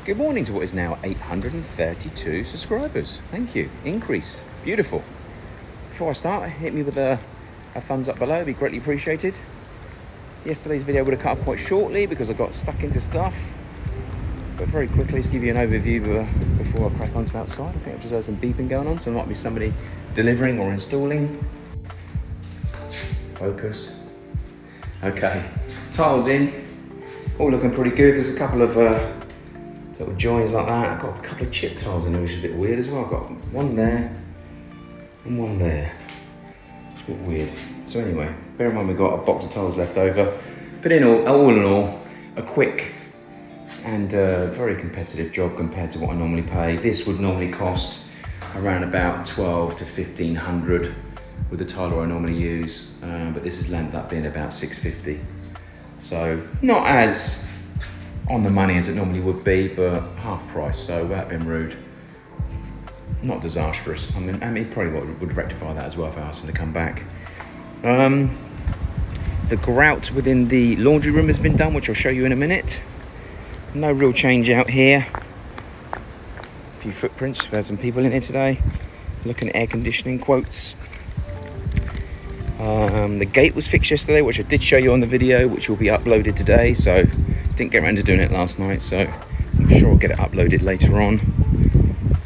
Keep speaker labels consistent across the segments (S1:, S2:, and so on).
S1: Good morning to what is now 832 subscribers. Thank you. Increase. Beautiful. Before I start, hit me with a thumbs up below. It'd be greatly appreciated. Yesterday's video would have cut off quite shortly because I got stuck into stuff. But very quickly, let's give you an overview before I crack on to outside. I think I just heard some beeping going on, so there might be somebody delivering or installing. Focus. Okay, tiles in. All looking pretty good. There's a couple of little joins like that. I've got a couple of chip tiles in there, which is a bit weird as well. I've got one there and one there. It's a bit weird. So anyway, bear in mind we've got a box of tiles left over. But all in all, a quick and very competitive job compared to what I normally pay. This would normally cost around about 12 to 1500 with the tiler I normally use, but this has landed up being about 650. So not as on the money as it normally would be, but half price, so without being rude, not disastrous. I mean probably would rectify that as well if I asked him to come back. The grout within the laundry room has been done, which I'll show you in a minute. No real change out here. A few footprints. We've had some people in here today looking at air conditioning quotes. The gate was fixed yesterday, which I did show you on the video, which will be uploaded today. So didn't get around to doing it last night, so I'm sure I'll get it uploaded later on.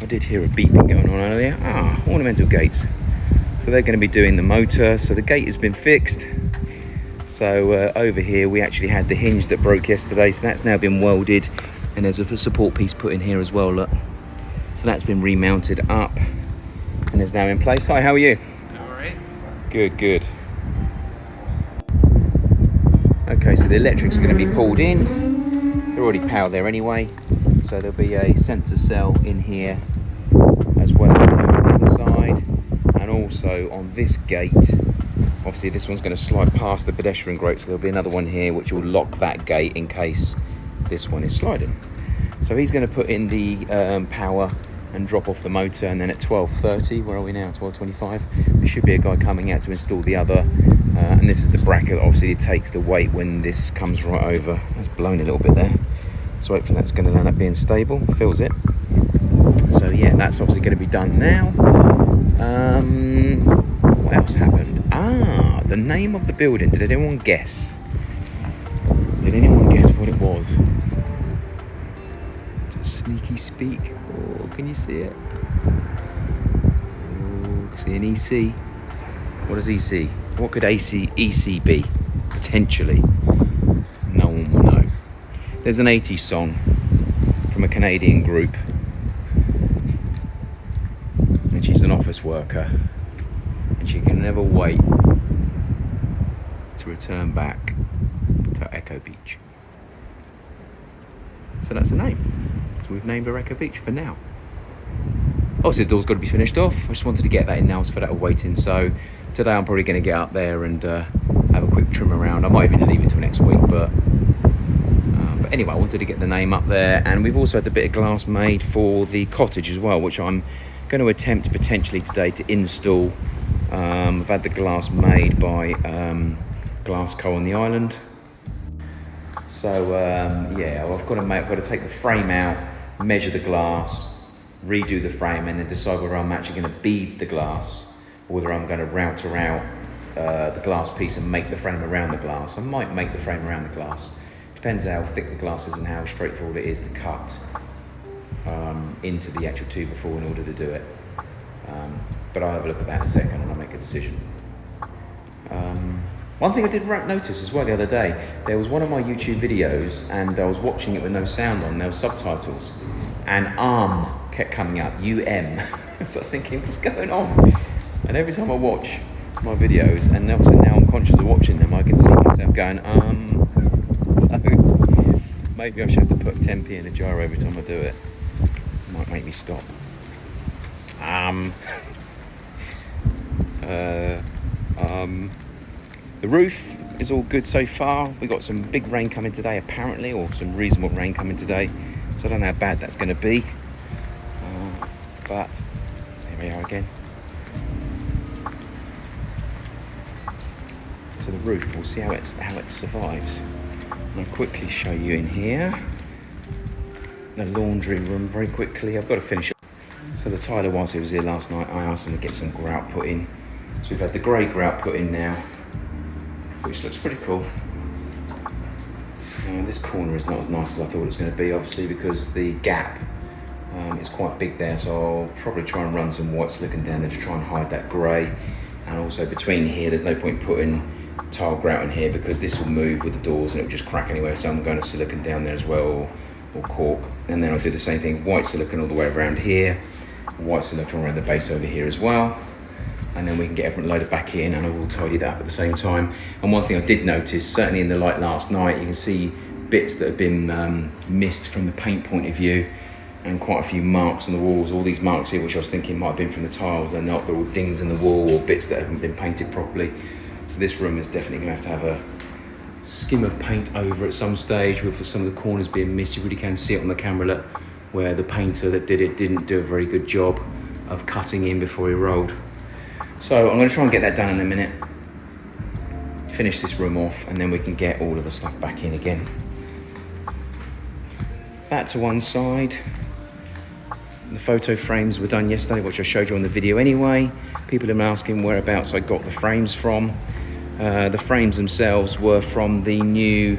S1: I did hear a beeping going on earlier. Ornamental gates. So they're going to be doing the motor. So the gate has been fixed. So over here we actually had the hinge that broke yesterday, so that's now been welded, and there's a support piece put in here as well, look. So that's been remounted up and is now in place. Hi, how are you?
S2: Alright.
S1: Good. Okay, so the electrics are going to be pulled in. They're already powered there anyway, so there'll be a sensor cell in here as well as on the other side, and also on this gate. Obviously this one's going to slide past the pedestrian grate, so there'll be another one here which will lock that gate in case this one is sliding. So he's going to put in the power and drop off the motor, and then at 12:30, where are we now, 12:25, there should be a guy coming out to install the other, and this is the bracket. Obviously it takes the weight when this comes right over. That's blown a little bit there, so hopefully that's going to end up being stable, feels it. So yeah, that's obviously going to be done now. What else happened? The name of the building. Did anyone guess? Did anyone guess what it was? It's a sneaky speak. Oh, can you see it? Oh, see an EC. What is EC? What could EC be? Potentially. No one will know. There's an 80s song from a Canadian group. And she's an office worker. And she can never wait to return back to Echo Beach. So that's the name. So we've named her Echo Beach for now. Obviously the door's got to be finished off. I just wanted to get that in now for that waiting. So today I'm probably going to get up there and have a quick trim around. I might even leave it till next week, but anyway, I wanted to get the name up there. And we've also had the bit of glass made for the cottage as well, which I'm going to attempt potentially today to install. I've had the glass made by Glass Co on the island. So yeah, I've got to take the frame out, measure the glass, redo the frame, and then decide whether I'm actually going to bead the glass or whether I'm going to router out the glass piece and make the frame around the glass. I might make the frame around the glass. Depends how thick the glass is and how straightforward it is to cut into the actual 2x4 in order to do it. But I'll have a look at that in a second and I'll make a decision. One thing I did notice as well the other day, there was one of my YouTube videos and I was watching it with no sound on, there were subtitles, and kept coming up, UM. So I was thinking, what's going on? And every time I watch my videos, and obviously now I'm conscious of watching them, I can see myself going, So maybe I should have to put 10p in a jar every time I do it. It might make me stop. The roof is all good so far. We got some big rain coming today apparently, or some reasonable rain coming today, so I don't know how bad that's going to be, but here we are again. So the roof, we'll see how it survives. I'll quickly show you in here. the laundry room very quickly. I've got to finish it. So the tiler, whilst he was here last night, I asked him to get some grout put in. So we've had the grey grout put in now, which looks pretty cool. This corner is not as nice as I thought it was going to be, obviously, because the gap is quite big there. So I'll probably try and run some white silicone down there to try and hide that grey. And also between here, there's no point putting tile grout in here because this will move with the doors and it will just crack anyway. So I'm going to silicone down there as well, or cork. And then I'll do the same thing, white silicone all the way around here, white silicone around the base over here as well. And then we can get everything loaded back in and I will tidy that up at the same time. And one thing I did notice, certainly in the light last night, you can see bits that have been missed from the paint point of view, and quite a few marks on the walls. All these marks here, which I was thinking might have been from the tiles, they're not. They're all dings in the wall or bits that haven't been painted properly. So this room is definitely going to have a skim of paint over at some stage, with some of the corners being missed. You really can see it on the camera, look, where the painter that did it didn't do a very good job of cutting in before he rolled. So I'm going to try and get that done in a minute, finish this room off, and then we can get all of the stuff back in again. That to one side. The photo frames were done yesterday, which I showed you on the video anyway. People have been asking whereabouts I got the frames from. The frames themselves were from the new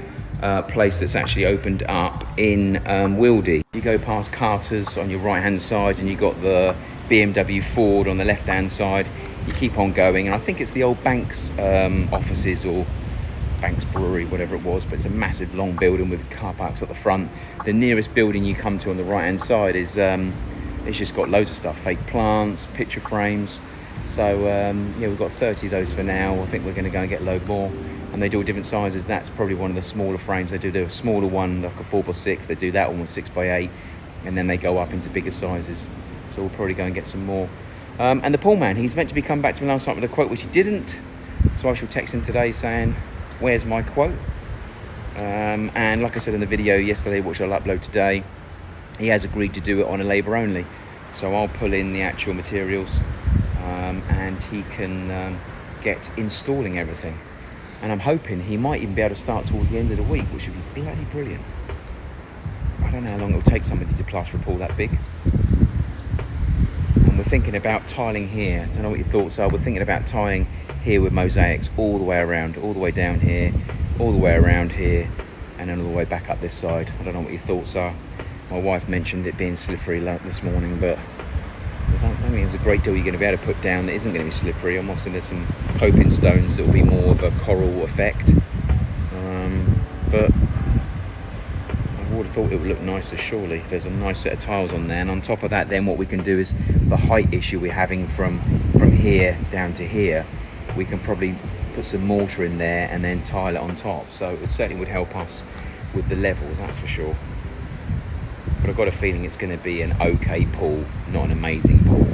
S1: place that's actually opened up in Wildy. You go past Carter's on your right hand side and you got the BMW Ford on the left hand side. You keep on going, and I think it's the old Banks offices, or Banks Brewery, whatever it was, but it's a massive long building with car parks at the front. The nearest building you come to on the right hand side is it's just got loads of stuff, fake plants, picture frames. So yeah, we've got 30 of those for now. I think we're going to go and get a load more, and they do all different sizes. That's probably one of the smaller frames. They do the smaller one, like a 4x6. They do that one with 6x8, and then they go up into bigger sizes. So we'll probably go and get some more. And the pool man, he's meant to be coming back to me last night with a quote, which he didn't. So I shall text him today saying, where's my quote? And like I said in the video yesterday, which I'll upload today, he has agreed to do it on a labour only. So I'll pull in the actual materials and he can get installing everything. And I'm hoping he might even be able to start towards the end of the week, which would be bloody brilliant. I don't know how long it'll take somebody to plaster a pool that big. And we're thinking about tiling here. I don't know what your thoughts are. We're thinking about tiling here with mosaics all the way around, all the way down here, all the way around here, and then all the way back up this side. I don't know what your thoughts are. My wife mentioned it being slippery this morning, but I don't think there's a great deal you're going to be able to put down that isn't going to be slippery. I'm obviously there's some coping stones that will be more of a coral effect, but I would have thought it would look nicer surely. There's a nice set of tiles on there, and on top of that then what we can do is the height issue we're having from here down to here, we can probably put some mortar in there and then tile it on top. So it certainly would help us with the levels, that's for sure. But I've got a feeling it's going to be an okay pool, not an amazing pool.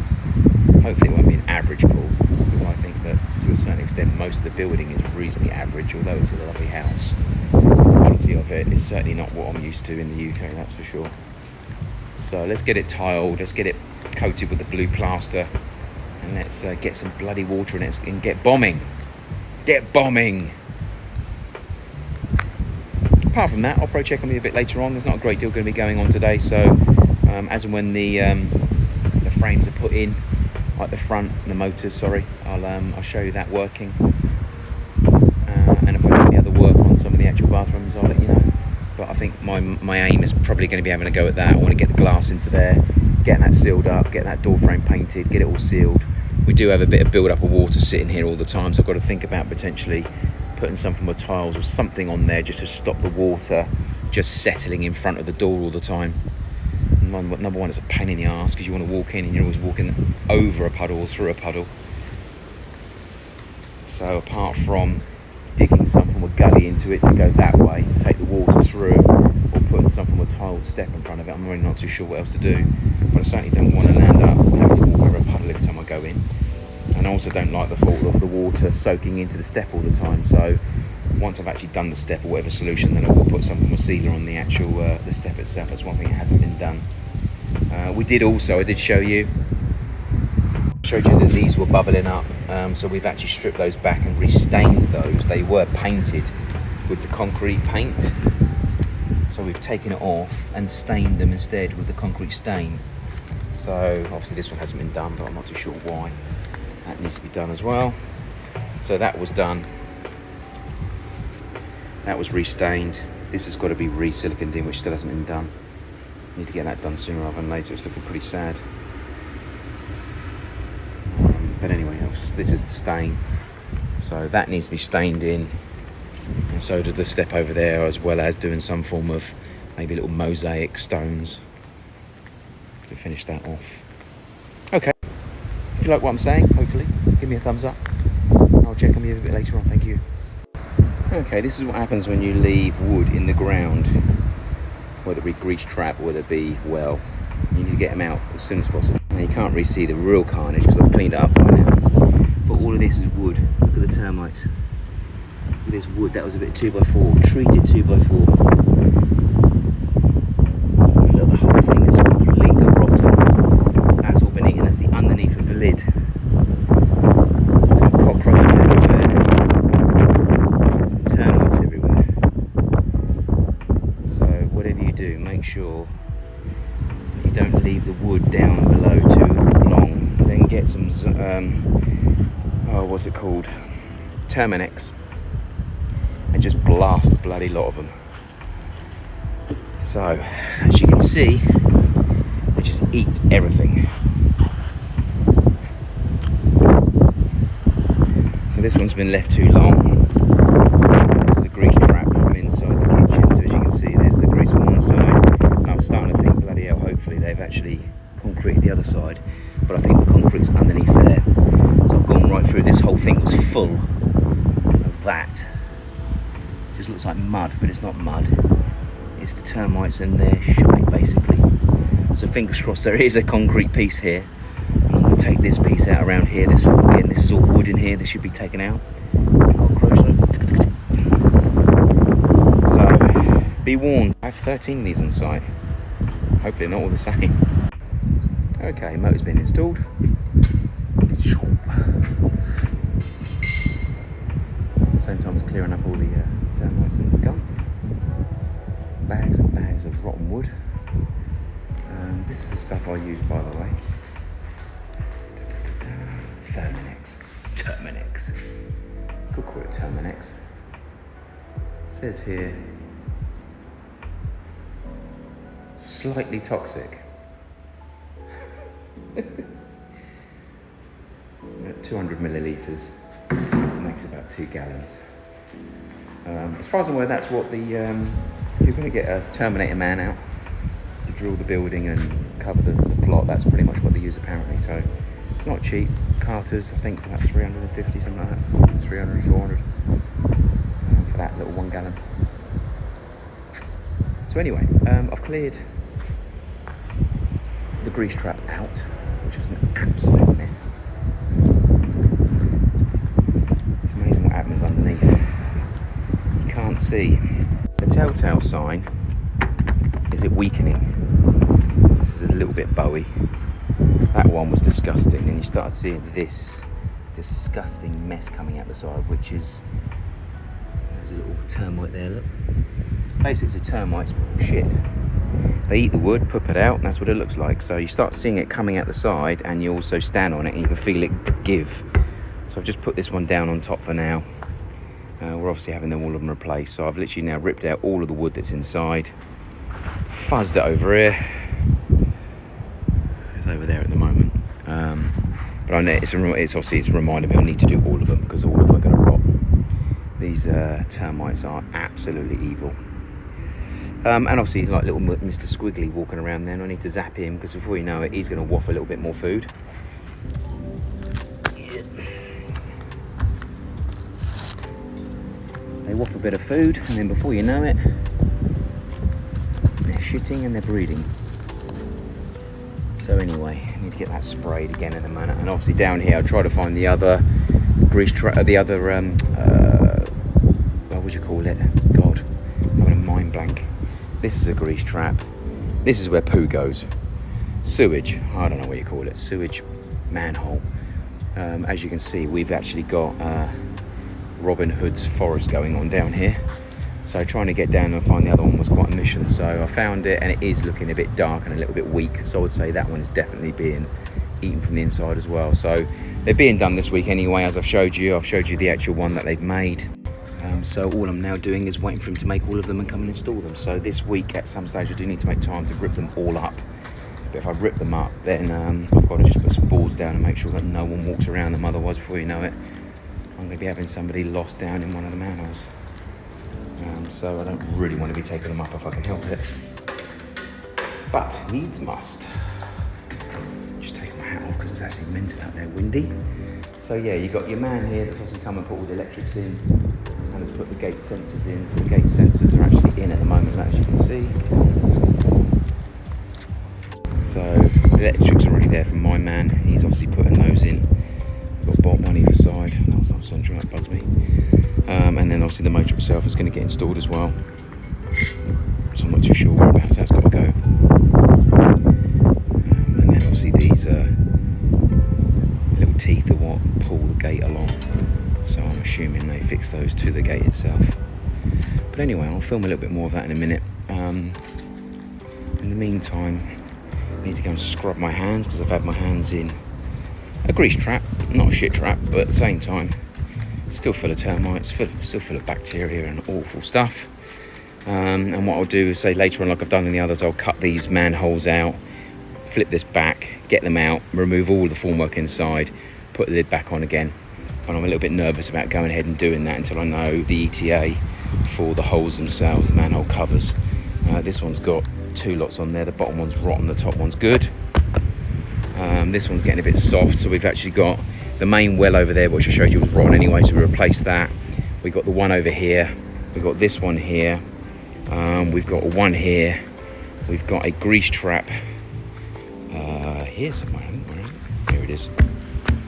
S1: Hopefully it won't be an average pool, because I think that to a certain extent most of the building is reasonably average, although it's a lovely house. The quality of it is certainly not what I'm used to in the UK, that's for sure. So let's get it tiled, let's get it coated with the blue plaster, and let's get some bloody water in it and get bombing. Get bombing! Apart from that, I'll probably check on me a bit later on. There's not a great deal going to be going on today, so as and when the frames are put in, like the front, the motors, sorry, I'll show you that working. And if I do any other work on some of the actual bathrooms, I'll let you know. But I think my aim is probably going to be having a go at that. I want to get the glass into there, getting that sealed up, getting that door frame painted, get it all sealed. We do have a bit of build up of water sitting here all the time, so I've got to think about potentially putting something with tiles or something on there just to stop the water just settling in front of the door all the time. And number one, it's a pain in the arse because you want to walk in and you're always walking over a puddle or through a puddle. So apart from digging something with gully into it to go that way to take the water through, or putting something with tiled step in front of it, I'm really not too sure what else to do. But I certainly don't want to land up having to walk over a puddle every time I go in. And I also don't like the thought of the water soaking into the step all the time. So once I've actually done the step or whatever solution, then I will put something with sealer on the actual the step itself. That's one thing that hasn't been done. I did show you that these were bubbling up. So we've actually stripped those back and restained those. They were painted with the concrete paint. So So we've taken it off and stained them instead with the concrete stain. So obviously this one hasn't been done, but I'm not too sure why. That needs to be done as well. So that was done. That was restained. This has got to be re-siliconed in, which still hasn't been done. Need to get that done sooner rather than later. It's looking pretty sad. But anyway, this is the stain. So that needs to be stained in. And so does the step over there, as well as doing some form of maybe little mosaic stones to finish that off. Okay. If you like what I'm saying, hopefully, give me a thumbs up. I'll check on you a bit later on. Thank you. Okay, this is what happens when you leave wood in the ground, whether it be grease trap or whether it be well. You need to get them out as soon as possible. Now you can't really see the real carnage because I've cleaned it up by now. But all of this is wood. Look at the termites. Look at this wood. That was a bit 2x4, treated 2x4. Look, the whole thing is completely rotten. That's all been eaten. That's the underneath of the lid. Some cockroaches everywhere. Termites everywhere. So whatever you do, make sure you don't leave the wood down below too long. Then get some what's it called, Terminex, and just blast the bloody lot of them. So as you can see, they just eat everything. So this one's been left too long. This is a grease trap from inside the kitchen. So as you can see, there's the grease on one side, and I'm starting to think, bloody hell, hopefully they've actually concreted the other side, but I think the concrete's underneath there. So I've gone right through. This whole thing was full of that. Just looks like mud, but it's not mud. It's the termites and their shite, basically. So fingers crossed there is a concrete piece here. I'm going to take this piece out around here. This is all wood in here. This should be taken out. So be warned. I have 13 of these on site. Hopefully not all the same. Okay, motor's been installed. Same time as clearing up all the termites and the gunk. Bags and bags of rotten wood. This is the stuff I use, by the way. Terminex. Could call it Terminex. It says here, slightly toxic. 200 millilitres, makes about 2 gallons. As far as I'm aware, that's what the, if you're going to get a Terminator man out to drill the building and cover the plot, that's pretty much what they use apparently. So it's not cheap. Carters, I think it's about 350, something like that, 300, 400 for that little 1 gallon. So anyway, I've cleared the grease trap out, which was an absolute mess. It's amazing what happens underneath. You can't see. The telltale sign is it weakening. This is a little bit bowy. That one was disgusting, and you started seeing this disgusting mess coming out the side, which is, there's a little termite there, look. Basically it's a termite's shit. They eat the wood, poop it out, and that's what it looks like. So you start seeing it coming out the side, and you also stand on it and you can feel it give. So I've just put this one down on top for now. We're obviously having all of them replaced, so I've literally now ripped out all of the wood that's inside, fuzzed it over here. It's over there at the moment. But I know it's reminded me I need to do all of them, because all of them are going to rot. These termites are absolutely evil. And obviously like little Mr. Squiggly walking around there, and I need to zap him, because before you know it, he's going to waft a little bit more food. They waft a bit of food, and then before you know it, they're shitting and they're breeding. So anyway, I need to get that sprayed again in a minute. And obviously down here, I'll try to find the other grease trap, what would you call it? God, I'm having a mind blank. This is a grease trap. This is where poo goes. Sewage, I don't know what you call it. Sewage manhole. As you can see, we've actually got Robin Hood's forest going on down here. So trying to get down and find the other one was quite a mission. So I found it, and it is looking a bit dark and a little bit weak. So I would say that one is definitely being eaten from the inside as well. So they're being done this week anyway, as I've showed you the actual one that they've made. So all I'm now doing is waiting for him to make all of them and come and install them. So this week at some stage I do need to make time to rip them all up. But if I rip them up, then I've got to just put some boards down and make sure that no one walks around them. Otherwise, before you know it, I'm going to be having somebody lost down in one of the manholes. So I don't really want to be taking them up if I can help it. But needs must. Just taking my hat off because it's actually mental out there, windy. So yeah, you've got your man here that's obviously come and put all the electrics in and has put the gate sensors in. So the gate sensors are actually in at the moment, as you can see. So the electrics are already there from my man. He's obviously putting those in. Got a bomb on either side. Oh, it's not sunshine, that bugs me. And then obviously the motor itself is going to get installed as well. So I'm not too sure whereabouts that's got to go. And then obviously these little teeth are what pull the gate along. So I'm assuming they fix those to the gate itself. But anyway, I'll film a little bit more of that in a minute. In the meantime, I need to go and scrub my hands because I've had my hands in a grease trap, not a shit trap, but at the same time, still full of termites, still full of bacteria and awful stuff. And what I'll do is say later on, like I've done in the others, I'll cut these manholes out, flip this back, get them out, remove all the formwork inside, put the lid back on again. And I'm a little bit nervous about going ahead and doing that until I know the ETA for the holes themselves, the manhole covers. This one's got 2 lots on there. The bottom one's rotten, the top one's good. This one's getting a bit soft, so we've actually got the main well over there, which I showed you was rotten anyway, so we replaced that. We've got the one over here, we've got this one here, we've got one here, we've got a grease trap here somewhere, here it is.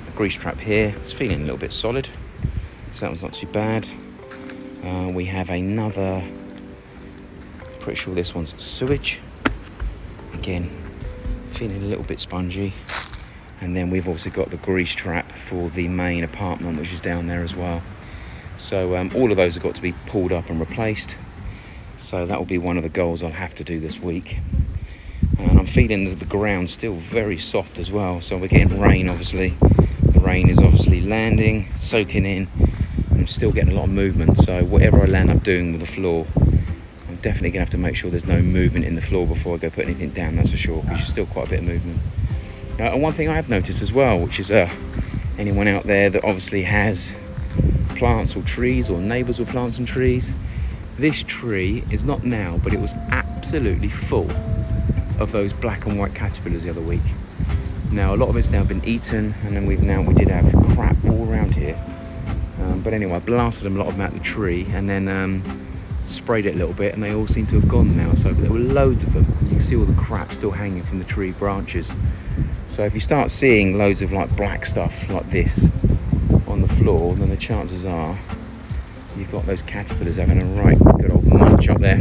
S1: A grease trap here, it's feeling a little bit solid, so that one's not too bad. We have another, pretty sure this one's sewage, again feeling a little bit spongy. And then we've also got the grease trap for the main apartment, which is down there as well. So all of those have got to be pulled up and replaced. So that will be one of the goals I'll have to do this week. And I'm feeling that the ground's still very soft as well. So we're getting rain, obviously. The rain is obviously landing, soaking in. I'm still getting a lot of movement. So whatever I land up doing with the floor, I'm definitely gonna have to make sure there's no movement in the floor before I go put anything down, that's for sure, because there's still quite a bit of movement. And one thing I have noticed as well, which is anyone out there that obviously has plants or trees or neighbours with plants and trees, this tree is not now, but it was absolutely full of those black and white caterpillars the other week. Now a lot of it's now been eaten, and then we did have crap all around here. But anyway, I blasted a lot of them out of the tree and then sprayed it a little bit, and they all seem to have gone now. So there were loads of them. You can see all the crap still hanging from the tree branches. So if you start seeing loads of like black stuff like this on the floor, then the chances are you've got those caterpillars having a right good old munch up there.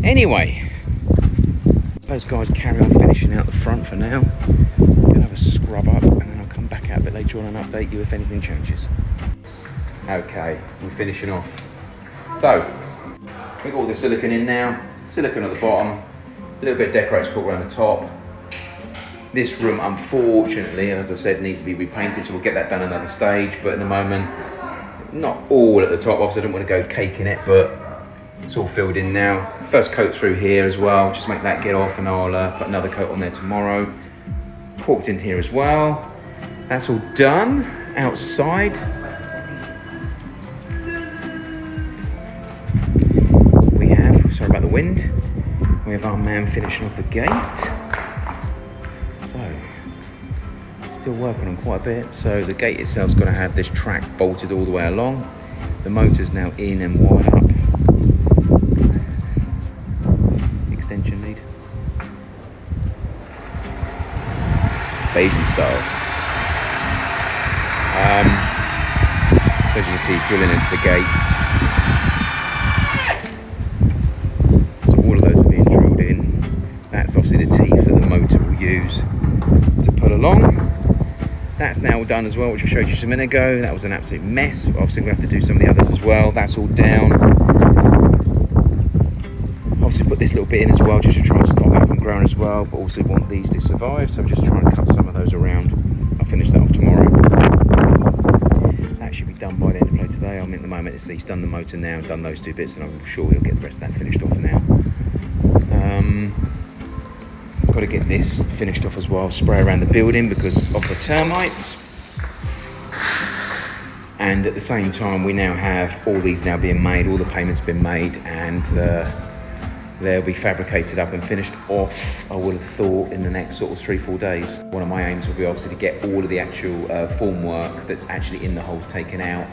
S1: Anyway, those guys carry on finishing out the front for now. I'm gonna have a scrub up, and then I'll come back out a bit later on and update you if anything changes. Okay, we're finishing off. So we've got all the silicone in now, silicone at the bottom, a little bit of decorator's core around the top. This room, unfortunately, as I said, needs to be repainted, so we'll get that done another stage. But at the moment, not all at the top, obviously I don't want to go caking it, but it's all filled in now. First coat through here as well, just make that get off, and I'll put another coat on there tomorrow. Corked in here as well. That's all done outside. We have, sorry about the wind, we have our man finishing off the gate. So, still working on quite a bit. So the gate itself's got to have this track bolted all the way along. The motor's now in and wired up. Extension lead. Bayesian style. So as you can see, he's drilling into the gate. So all of those are being drilled in. That's obviously the teeth that the motor will use to pull along. That's now all done as well, which I showed you just a minute ago. That was an absolute mess. Obviously we're going to have to do some of the others as well. That's all down. this little bit in as well, just to try and stop that from growing as well, but also want these to survive, so I'm just trying to cut some of those around. I'll finish that off tomorrow. That should be done by the end of play today. I'm at the moment, he's done the motor now, done those 2 bits, and I'm sure he'll get the rest of that finished off now. Got to get this finished off as well, spray around the building because of the termites. And at the same time, we now have all these now being made, all the payments been made, and they'll be fabricated up and finished off, I would have thought, in the next sort of 3-4 days. One of my aims will be obviously to get all of the actual formwork that's actually in the holes taken out,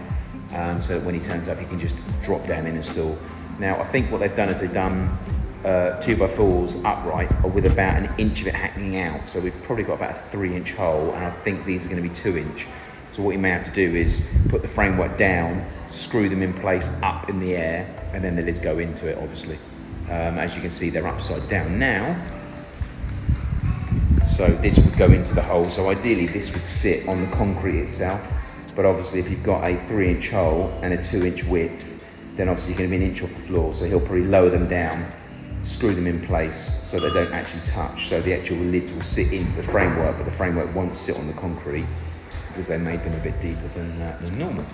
S1: so that when he turns up, he can just drop down and install. Now, I think what they've done is they've done 2x4s upright with about 1 inch of it hanging out. So we've probably got about a 3-inch hole, and I think these are going to be 2-inch. So what you may have to do is put the framework down, screw them in place up in the air, and then the lids go into it, obviously. As you can see, they're upside down now. So this would go into the hole. So ideally this would sit on the concrete itself. But obviously if you've got a 3-inch hole and a 2-inch width, then obviously you're going to be 1 inch off the floor. So he'll probably lower them down, screw them in place so they don't actually touch. So the actual lids will sit into the framework, but the framework won't sit on the concrete because they made them a bit deeper than normal.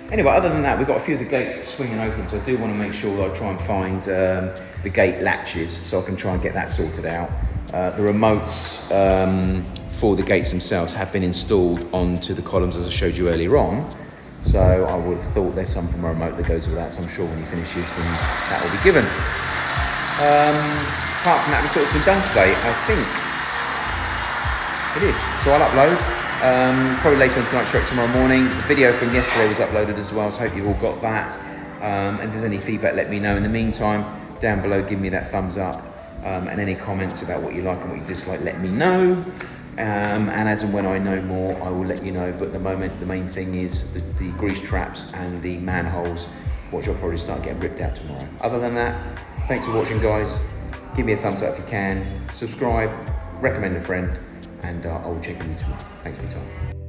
S1: Anyway, other than that, we've got a few of the gates swinging open, so I do want to make sure that I try and find the gate latches so I can try and get that sorted out. The remotes for the gates themselves have been installed onto the columns as I showed you earlier on. So I would have thought there's some from a remote that goes with that, so I'm sure when he finishes then that will be given. Apart from that, that's what's been done today, I think. It is. So I'll upload. Probably later on tonight, straight tomorrow morning. The video from yesterday was uploaded as well, so I hope you've all got that. And if there's any feedback, let me know. In the meantime, down below, give me that thumbs up. And any comments about what you like and what you dislike, let me know. And as and when I know more, I will let you know. But at the moment, the main thing is the grease traps and the manholes, which I'll probably start getting ripped out tomorrow. Other than that, thanks for watching, guys. Give me a thumbs up if you can. Subscribe, recommend a friend, and I will check in with you tomorrow. Thanks for your time.